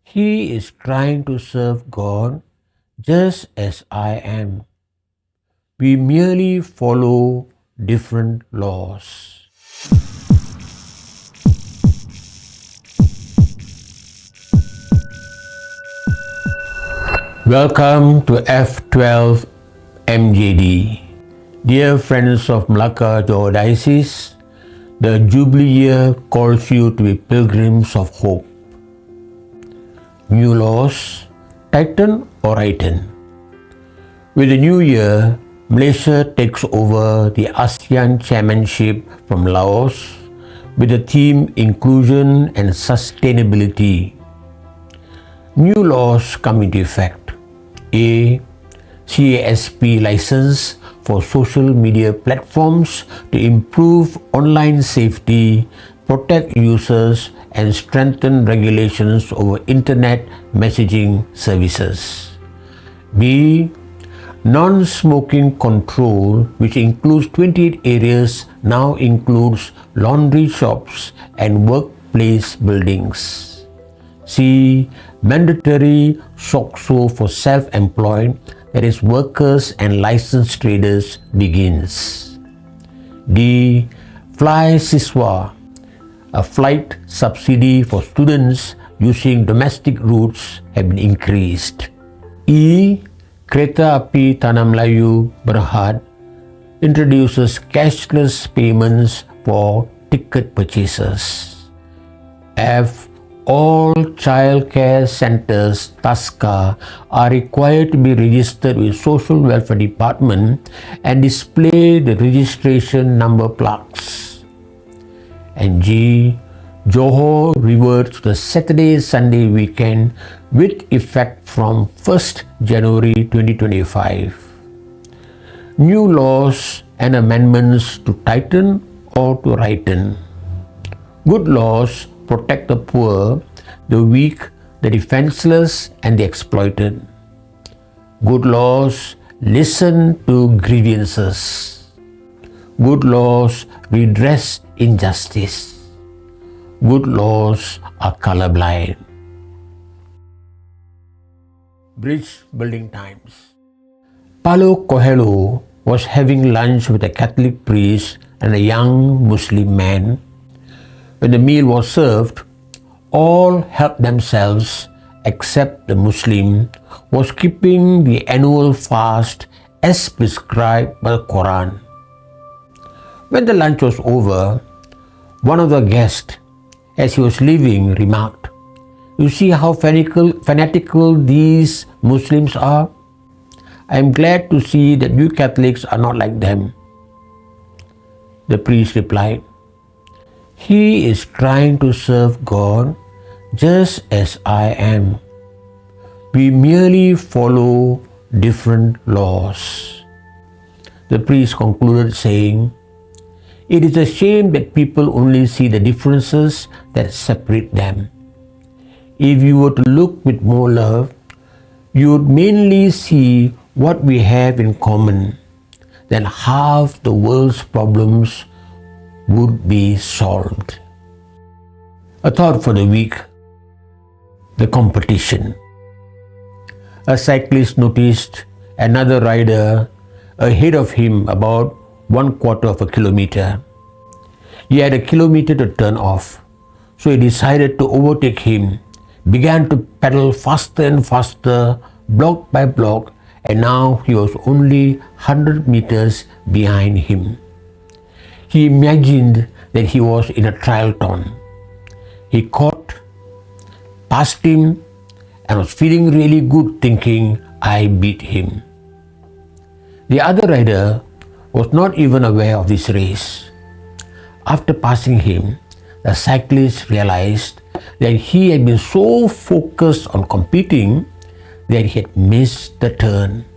He is trying to serve God just as I am. We merely follow different laws. Welcome to F12 MJD. Dear friends of Malaccajohorediocese, the Jubilee year calls you to be pilgrims of hope. New laws, tighten or tighten. With the new year, Malaysia takes over the ASEAN chairmanship from Laos with the theme Inclusion and Sustainability. New laws come into effect. A. CASP license for social media platforms to improve online safety, protect users, and strengthen regulations over internet messaging services. B. Non-smoking control, which includes 28 areas, now includes laundry shops and workplace buildings. C. Mandatory SOCSO for self-employed, that is workers and licensed traders, begins. D. Fly Siswa, a flight subsidy for students using domestic routes have been increased. E. Kereta Api Tanah Melayu Berhad introduces cashless payments for ticket purchases. F. All childcare centers (TASCA) are required to be registered with Social Welfare Department and display the registration number plaques. And G. Johor reverts to the Saturday-Sunday weekend with effect from 1st January 2025. New laws and amendments to tighten or to tighten. Good laws protect the poor, the weak, the defenseless, and the exploited. Good laws listen to grievances. Good laws redress injustice. Good laws are colorblind. Bridge building times. Paulo Coelho was having lunch with a Catholic priest and a young Muslim man. When the meal was served, all helped themselves except the Muslim was keeping the annual fast as prescribed by the Quran. When the lunch was over, one of the guests, as he was leaving, remarked, "You see how fanatical these Muslims are? I am glad to see that you Catholics are not like them." The priest replied, "He is trying to serve God just as I am. We merely follow different laws." The priest concluded saying, "It is a shame that people only see the differences that separate them. If you were to look with more love, you would mainly see what we have in common. Then half the world's problems would be solved." A thought for the week. The competition. A cyclist noticed another rider ahead of him about 1/4 of a kilometer. He had a kilometer to turn off, so he decided to overtake him, began to pedal faster and faster, block by block, and now he was only 100 meters behind him. He imagined that he was in a triathlon. He caught, passed him, and was feeling really good, thinking, "I beat him." The other rider was not even aware of this race. After passing him, the cyclist realized that he had been so focused on competing that he had missed the turn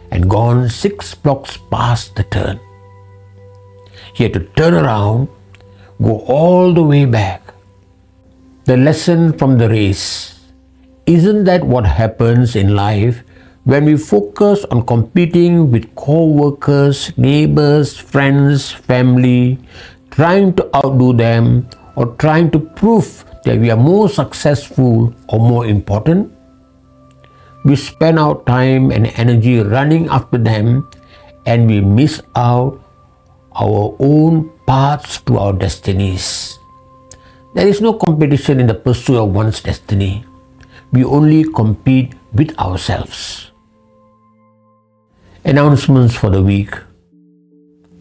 and gone 6 blocks past the turn. He had to turn around, go all the way back. The lesson from the race. Isn't that what happens in life when we focus on competing with co-workers, neighbors, friends, family, trying to outdo them or trying to prove that we are more successful or more important. We spend our time and energy running after them, and we miss out our own paths to our destinies. There is no competition in the pursuit of one's destiny. We only compete with ourselves. Announcements for the week.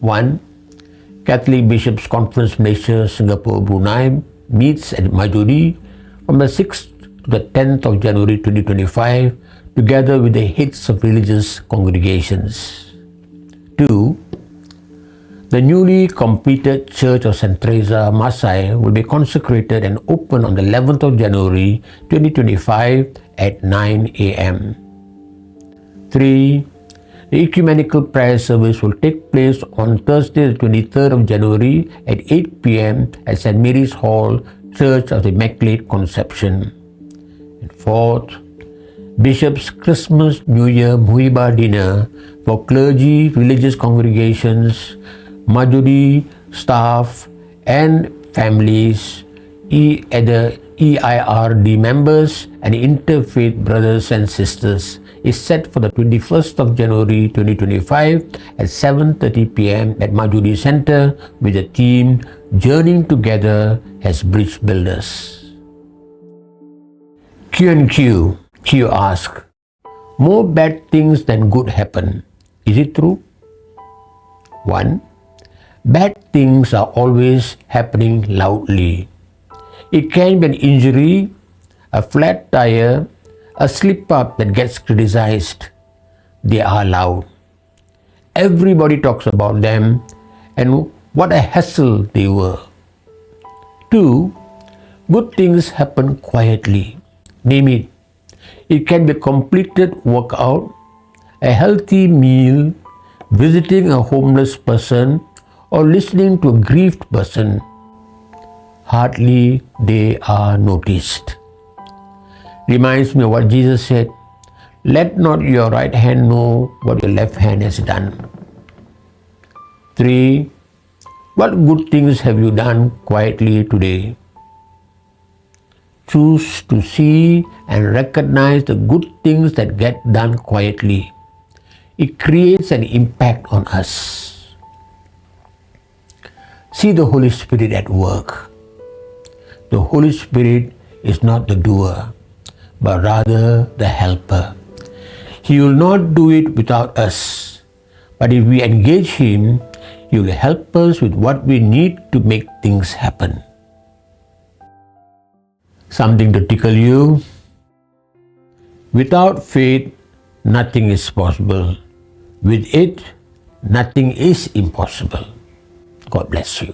1. Catholic Bishops' Conference Malaysia, Singapore, Brunei meets at MJD from the 6th to the 10th of January 2025, together with the heads of religious congregations. 2. The newly completed Church of St. Teresa, Masai, will be consecrated and opened on the 11th of January 2025 at 9 a.m. 3. The ecumenical prayer service will take place on Thursday, the 23rd of January at 8 p.m. at St. Mary's Hall, Church of the Immaculate Conception. And 4th, Bishop's Christmas New Year Muhibah Dinner for clergy, religious congregations, MJD staff and families, either EIRD members and interfaith brothers and sisters, is set for the 21st of January 2025 at 7:30 p.m. at MJD Center with the theme Journeying Together as Bridge Builders. Q&Q. Q asks, more bad things than good happen. Is it true? 1. Bad things are always happening loudly. It can be an injury, a flat tire, a slip-up that gets criticized. They are loud. Everybody talks about them and what a hassle they were. 2. Good things happen quietly. Name it. It can be a completed workout, a healthy meal, visiting a homeless person, or listening to a grieved person. Hardly they are noticed. Reminds me of what Jesus said, let not your right hand know what your left hand has done. 3. What good things have you done quietly today? Choose to see and recognize the good things that get done quietly. It creates an impact on us. See the Holy Spirit at work. The Holy Spirit is not the doer, but rather the helper. He will not do it without us, but if we engage Him, He will help us with what we need to make things happen. Something to tickle you. Without faith, nothing is possible. With it, nothing is impossible. God bless you.